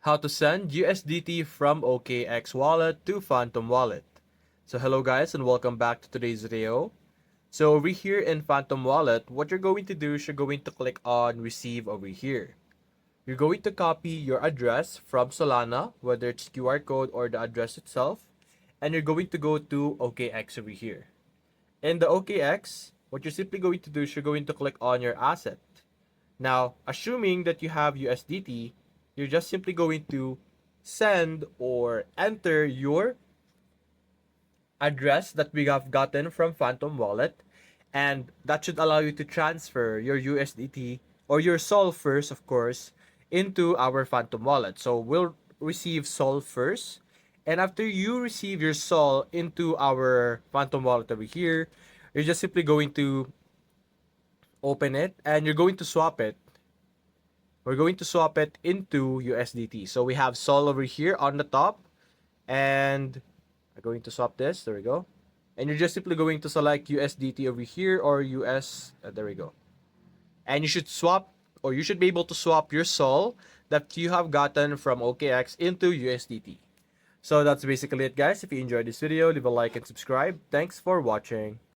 How to send USDT from OKX Wallet to Phantom Wallet. So hello guys and welcome back to today's video. So over here in Phantom Wallet, what you're going to do is you're going to click on receive over here. You're going to copy your address from Solana, whether it's QR code or the address itself, and you're going to go to OKX over here. In the OKX, what you're simply going to do is you're going to click on your asset. Now, assuming that you have USDT, you're just simply going to send or enter your address that we have gotten from Phantom Wallet, and that should allow you to transfer your USDT or your Sol first, of course, into our Phantom Wallet. So we'll receive Sol first, and after you receive your Sol into our Phantom Wallet over here, you're just simply going to open it and you're going to swap it. We're going to swap it into USDT. So we have Sol over here on the top, and I'm going to swap this. There we go. And you're just simply going to select USDT over here or US. There we go. And you should swap, or you should be able to swap your Sol that you have gotten from OKX into USDT. So that's basically it, guys. If you enjoyed this video, leave a like and subscribe. Thanks for watching.